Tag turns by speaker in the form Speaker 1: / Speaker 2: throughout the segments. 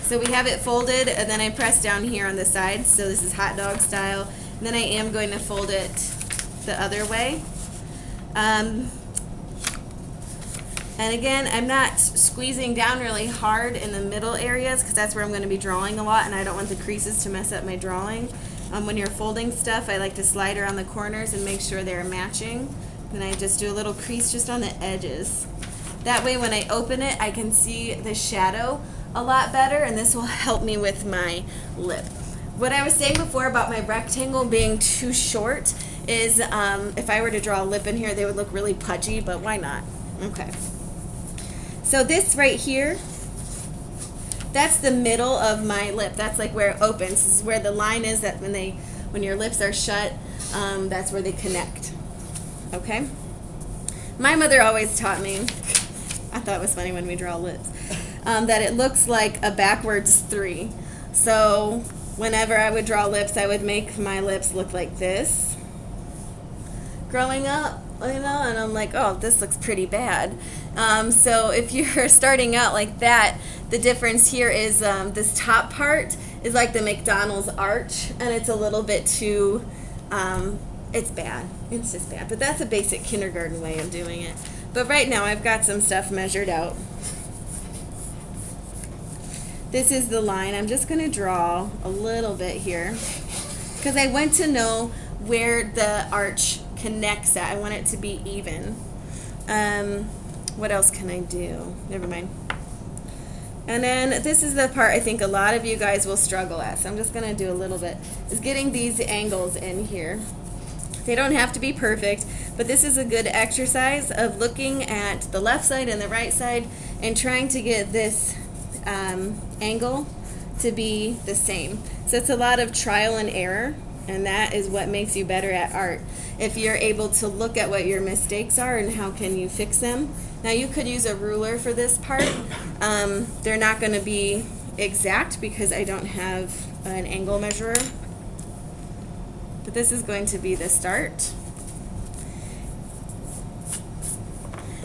Speaker 1: So we have it folded, and then I press down here on the sides, so this is hot dog style. And then I am going to fold it the other way. And again, I'm not squeezing down really hard in the middle areas because that's where I'm going to be drawing a lot, and I don't want the creases to mess up my drawing. When you're folding stuff, I like to slide around the corners and make sure they're matching. Then I just do a little crease just on the edges. That way when I open it, I can see the shadow a lot better, and this will help me with my lip. What I was saying before about my rectangle being too short is if I were to draw a lip in here, they would look really pudgy, but why not? Okay. So this right here, that's the middle of my lip. That's like where it opens. This is where the line is that when your lips are shut, that's where they connect. Okay? My mother always taught me, I thought it was funny when we draw lips, that it looks like a backwards 3. So whenever I would draw lips, I would make my lips look like this. Growing up, and I'm like, oh, this looks pretty bad. So if you're starting out like that, the difference here is this top part is like the McDonald's arch, and it's a little bit too, it's bad. It's just bad. But that's a basic kindergarten way of doing it. But right now I've got some stuff measured out. This is the line. I'm just going to draw a little bit here because I want to know where the arch connects at. I want it to be even. What else can I do? Never mind. And then this is the part I think a lot of you guys will struggle at. So I'm just going to do a little bit. Is getting these angles in here. They don't have to be perfect, but this is a good exercise of looking at the left side and the right side and trying to get this angle to be the same. So it's a lot of trial and error, and that is what makes you better at art. If you're able to look at what your mistakes are and how can you fix them. Now you could use a ruler for this part. They're not going to be exact because I don't have an angle measurer. But this is going to be the start.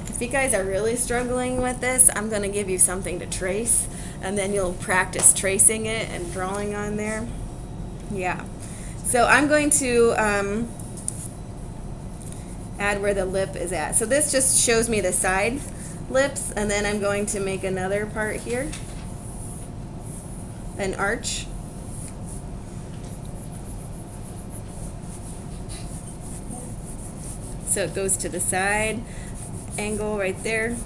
Speaker 1: If you guys are really struggling with this, I'm going to give you something to trace, and then you'll practice tracing it and drawing on there. Yeah. So I'm going to add where the lip is at. So this just shows me the side lips, and then I'm going to make another part here, an arch. So it goes to the side angle right there.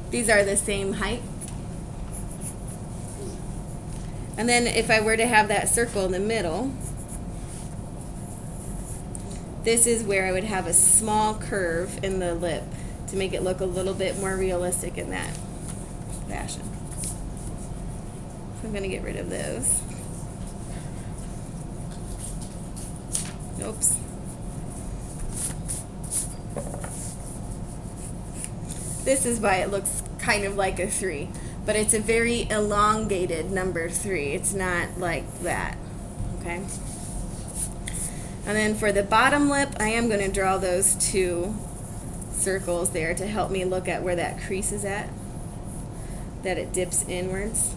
Speaker 1: These are the same height. And then if I were to have that circle in the middle, this is where I would have a small curve in the lip to make it look a little bit more realistic in that fashion. So I'm going to get rid of those. Oops. This is why it looks kind of like a 3, but it's a very elongated number 3. It's not like that, okay? And then for the bottom lip, I am going to draw those 2 circles there to help me look at where that crease is at, that it dips inwards.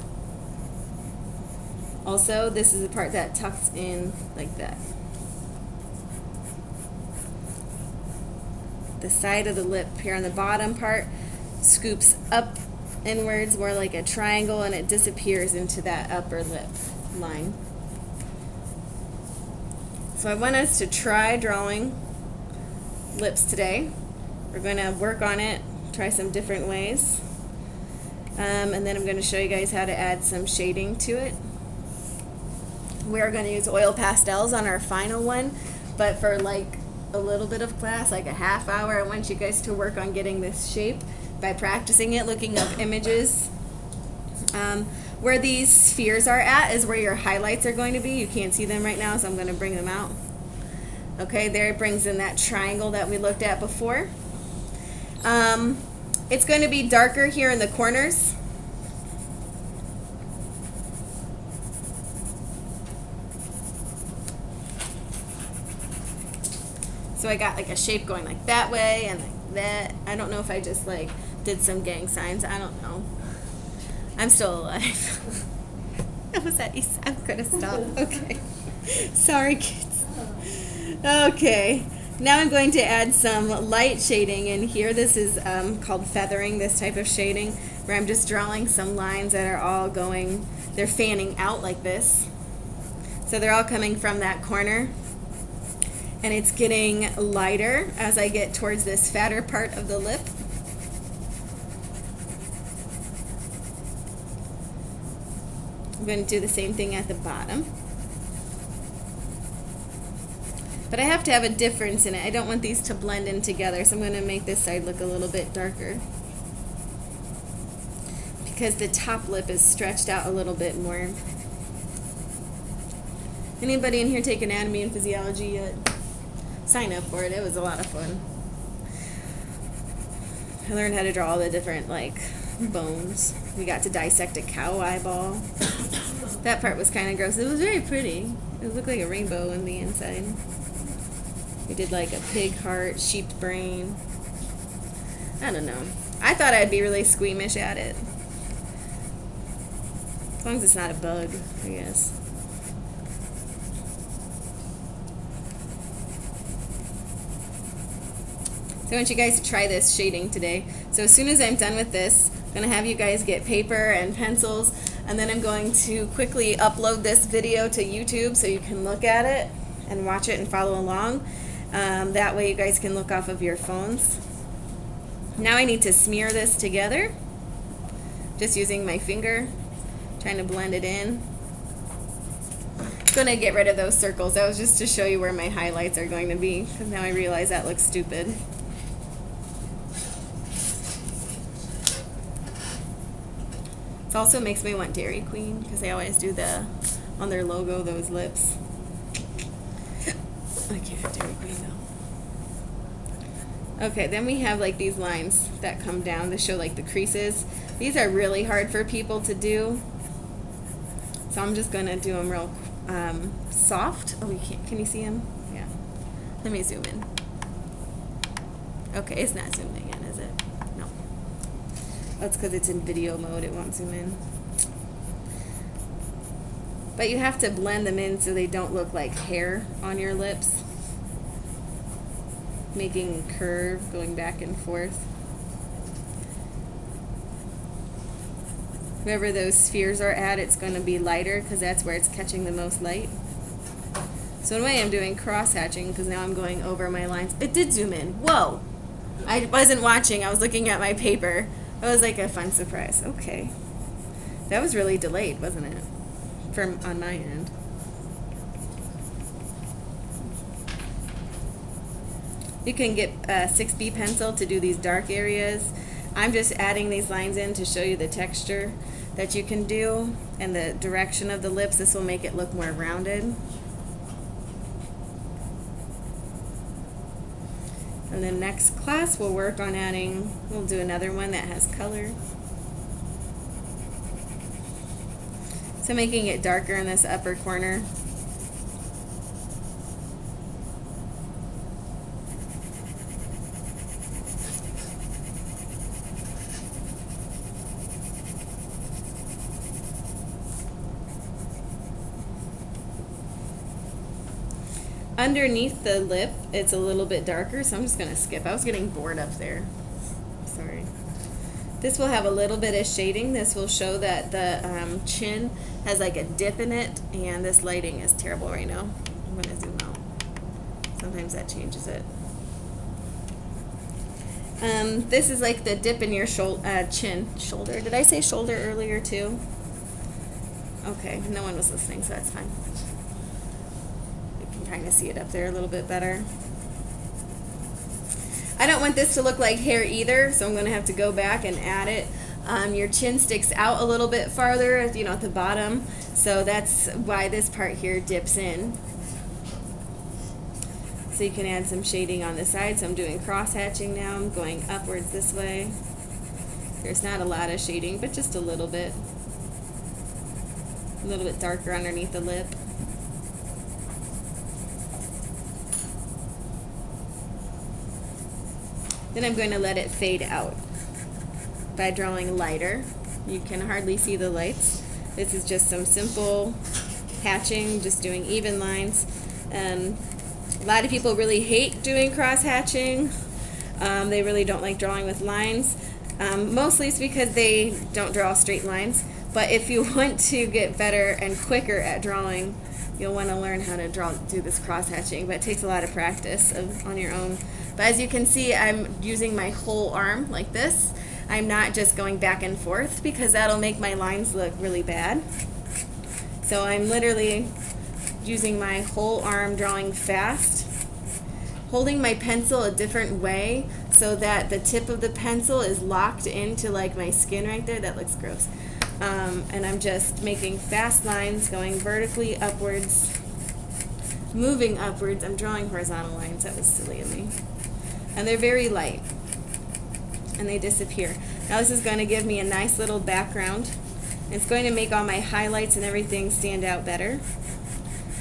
Speaker 1: Also, this is the part that tucks in like that. The side of the lip here on the bottom part scoops up inwards more like a triangle, and it disappears into that upper lip line. So I want us to try drawing lips today. We're going to work on it, try some different ways, and then I'm going to show you guys how to add some shading to it. We're going to use oil pastels on our final one, but for like a little bit of class, like a half hour, I want you guys to work on getting this shape by practicing it, looking up images. Where these spheres are at is where your highlights are going to be. You can't see them right now, so I'm going to bring them out. Okay, there it brings in that triangle that we looked at before. It's going to be darker here in the corners. So I got like a shape going like that way and like that. I don't know if I just like did some gang signs. I don't know. I'm still alive. Was that easy? I'm gonna stop. Okay. Sorry, kids. Okay. Now I'm going to add some light shading in here. This is called feathering, this type of shading, where I'm just drawing some lines that are all going, they're fanning out like this. So they're all coming from that corner. And it's getting lighter as I get towards this fatter part of the lip. I'm going to do the same thing at the bottom. But I have to have a difference in it. I don't want these to blend in together, so I'm going to make this side look a little bit darker. Because the top lip is stretched out a little bit more. Anybody in here take anatomy and physiology yet? Sign up for it. It was a lot of fun. I learned how to draw all the different, like, bones. We got to dissect a cow eyeball. That part was kind of gross. It was very pretty. It looked like a rainbow on the inside. We did like a pig heart, sheep brain. I don't know. I thought I'd be really squeamish at it. As long as it's not a bug, I guess. So I want you guys to try this shading today. So as soon as I'm done with this, I'm going to have you guys get paper and pencils, and then I'm going to quickly upload this video to YouTube so you can look at it and watch it and follow along. That way you guys can look off of your phones. Now I need to smear this together, just using my finger, trying to blend it in. I'm going to get rid of those circles. That was just to show you where my highlights are going to be, because now I realize that looks stupid. It also makes me want Dairy Queen, because they always do on their logo, those lips. I can't have Dairy Queen though. Okay, then we have like these lines that come down to show like the creases. These are really hard for people to do. So I'm just going to do them real soft. Oh, you can't. Can you see them? Yeah. Let me zoom in. Okay, it's not zooming in, is it? No. That's because it's in video mode. It won't zoom in. But you have to blend them in so they don't look like hair on your lips. Making a curve, going back and forth. Wherever those spheres are at, it's going to be lighter because that's where it's catching the most light. So in a way I'm doing cross-hatching because now I'm going over my lines. It did zoom in. Whoa! I wasn't watching. I was looking at my paper. That was like a fun surprise. Okay. That was really delayed, wasn't it? On my end. You can get a 6B pencil to do these dark areas. I'm just adding these lines in to show you the texture that you can do and the direction of the lips. This will make it look more rounded. And then next class we'll work on we'll do another one that has color. So making it darker in this upper corner. Underneath the lip, it's a little bit darker, so I'm just going to skip. I was getting bored up there. Sorry. This will have a little bit of shading. This will show that the chin has like a dip in it, and this lighting is terrible right now. I'm going to zoom out. Sometimes that changes it. This is like the dip in your chin. Shoulder. Did I say shoulder earlier too? Okay, no one was listening, so that's fine. Kind of see it up there a little bit better. I don't want this to look like hair either, so I'm going to have to go back and add it. Your chin sticks out a little bit farther, at the bottom, so that's why this part here dips in. So you can add some shading on the side. So I'm doing cross-hatching now. I'm going upwards this way. There's not a lot of shading, but just a little bit. A little bit darker underneath the lip. Then I'm going to let it fade out by drawing lighter. You can hardly see the lights. This is just some simple hatching, just doing even lines. A lot of people really hate doing cross hatching. They really don't like drawing with lines. Mostly it's because they don't draw straight lines. But if you want to get better and quicker at drawing, you'll want to learn how to do this cross hatching. But it takes a lot of practice on your own. But as you can see, I'm using my whole arm like this. I'm not just going back and forth because that'll make my lines look really bad. So I'm literally using my whole arm, drawing fast, holding my pencil a different way so that the tip of the pencil is locked into like my skin right there. That looks gross. And I'm just making fast lines going vertically upwards, moving upwards. I'm drawing horizontal lines. That was silly of me. And they're very light. And they disappear. Now this is going to give me a nice little background. It's going to make all my highlights and everything stand out better.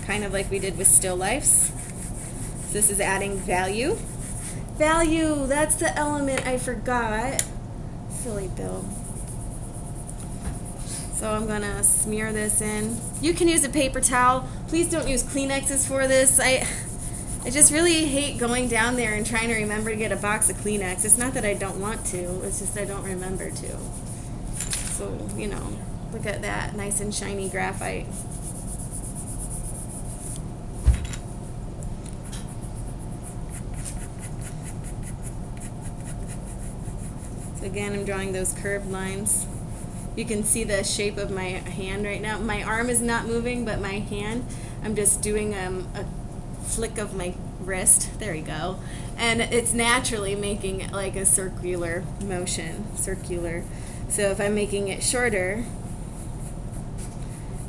Speaker 1: Kind of like we did with still lifes. So this is adding value. Value, that's the element I forgot. Silly Bill. So I'm going to smear this in. You can use a paper towel. Please don't use Kleenexes for this. I just really hate going down there and trying to remember to get a box of Kleenex. It's not that I don't want to, it's just I don't remember to. So, you know, look at that nice and shiny graphite. So again, I'm drawing those curved lines. You can see the shape of my hand right now. My arm is not moving, but my hand, I'm just doing a flick of my wrist. There you go. And it's naturally making like a circular motion. Circular. So if I'm making it shorter,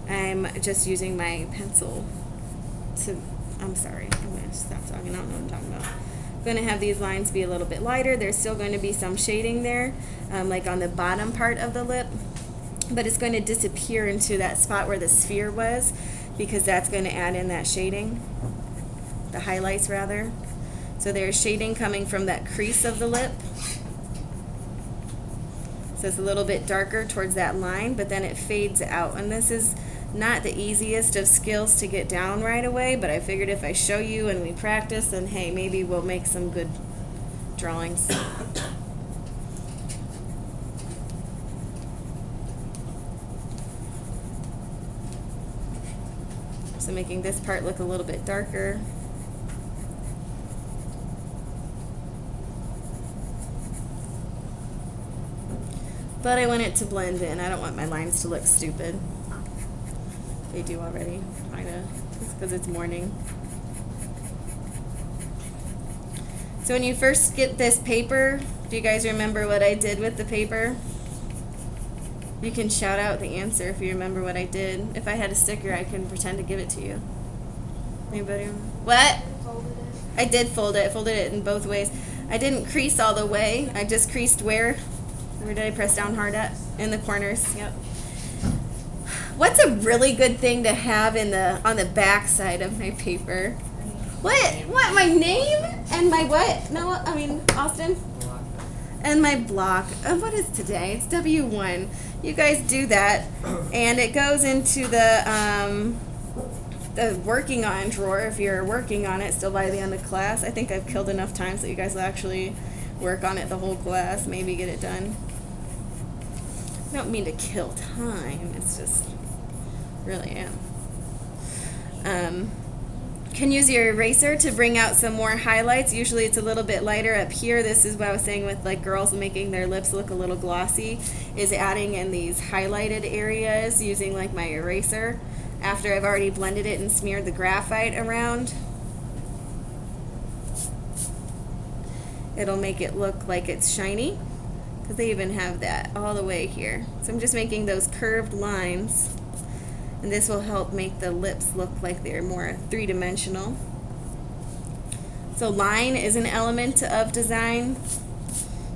Speaker 1: I'm just using my pencil to, I'm sorry, I'm going to stop talking. I don't know what I'm talking about. I'm going to have these lines be a little bit lighter. There's still going to be some shading there, like on the bottom part of the lip. But it's going to disappear into that spot where the sphere was, because that's going to add in that shading, the highlights rather. So there's shading coming from that crease of the lip. So it's a little bit darker towards that line, but then it fades out. And this is not the easiest of skills to get down right away, but I figured if I show you and we practice, then hey, maybe we'll make some good drawings. So making this part look a little bit darker. But I want it to blend in. I don't want my lines to look stupid. They do already, kind of. It's because it's morning. So when you first get this paper, do you guys remember what I did with the paper? You can shout out the answer if you remember what I did. If I had a sticker, I can pretend to give it to you. Anybody? What? I did fold it. I folded it in both ways. I didn't crease all the way. I just creased where did I press down hard at? In the corners. Yep. What's a really good thing to have on the back side of my paper? What? My name? And my what? No, I mean, Austin? And my block. What is today? It's W1. You guys do that. And it goes into the working on drawer if you're working on it still by the end of class. I think I've killed enough time so you guys will actually work on it the whole class. Maybe get it done. I don't mean to kill time. It's just, really am. Can use your eraser to bring out some more highlights. Usually it's a little bit lighter up here. This is what I was saying with like girls making their lips look a little glossy, is adding in these highlighted areas using like my eraser after I've already blended it and smeared the graphite around. It'll make it look like it's shiny, because they even have that all the way here. So I'm just making those curved lines. And this will help make the lips look like they're more three-dimensional. So line is an element of design.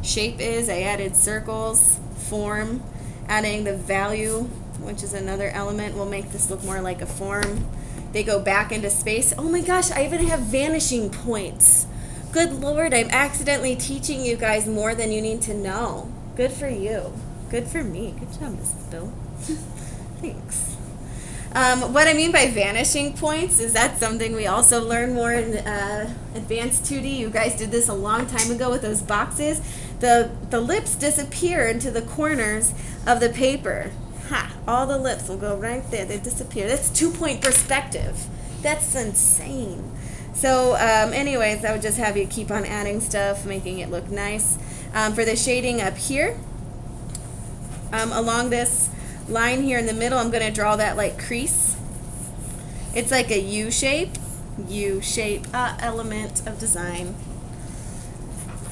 Speaker 1: Shape is, I added circles. Form, adding the value, which is another element, will make this look more like a form. They go back into space. Oh my gosh, I even have vanishing points. Good Lord, I'm accidentally teaching you guys more than you need to know. Good for you. Good for me. Good job, Mrs. Bill. Thanks. What I mean by vanishing points is that's something we also learn more in advanced 2D. You guys did this a long time ago with those boxes. The lips disappear into the corners of the paper. Ha! All the lips will go right there. They disappear. That's 2-point perspective. That's insane. So anyways, I would just have you keep on adding stuff, making it look nice. For the shading up here, along this line here in the middle, I'm going to draw that like crease. It's like a U shape element of design.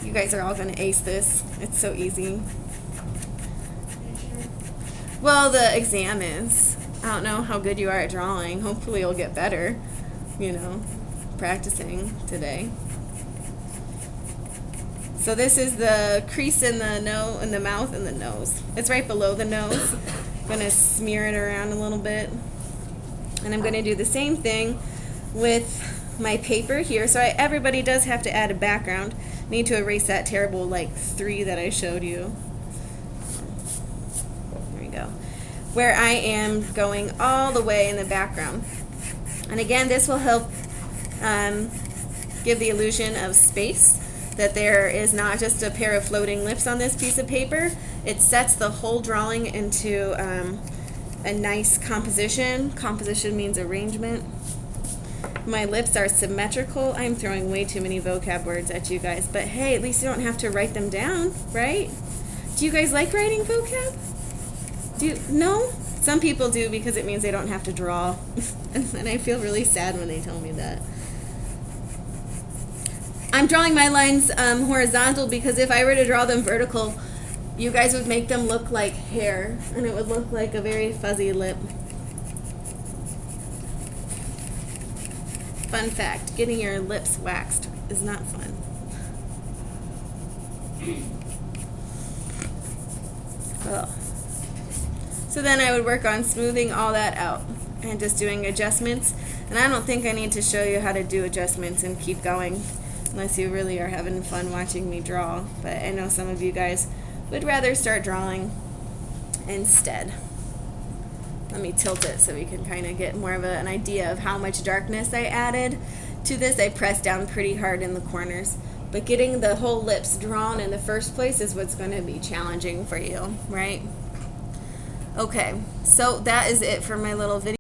Speaker 1: You guys are all going to ace this. It's so easy. Well, the exam is. I don't know how good you are at drawing. Hopefully you'll get better, you know, practicing today. So this is the crease in the mouth and the nose. It's right below the nose. I'm going to smear it around a little bit. And I'm going to do the same thing with my paper here. So everybody does have to add a background. Need to erase that terrible like 3 that I showed you. There we go. Where I am going all the way in the background. And again, this will help give the illusion of space, that there is not just a pair of floating lips on this piece of paper. It sets the whole drawing into a nice composition. Composition means arrangement. My lips are symmetrical. I'm throwing way too many vocab words at you guys, but hey, at least you don't have to write them down, right? Do you guys like writing vocab? No? Some people do because it means they don't have to draw. And I feel really sad when they tell me that. I'm drawing my lines horizontal because if I were to draw them vertical, you guys would make them look like hair, and it would look like a very fuzzy lip. Fun fact, getting your lips waxed is not fun. Ugh. So then I would work on smoothing all that out and just doing adjustments. And I don't think I need to show you how to do adjustments and keep going unless you really are having fun watching me draw. But I know some of you guys would rather start drawing instead. Let me tilt it so we can kind of get more of an idea of how much darkness I added to this. I pressed down pretty hard in the corners. But getting the whole lips drawn in the first place is what's going to be challenging for you, right? Okay, so that is it for my little video.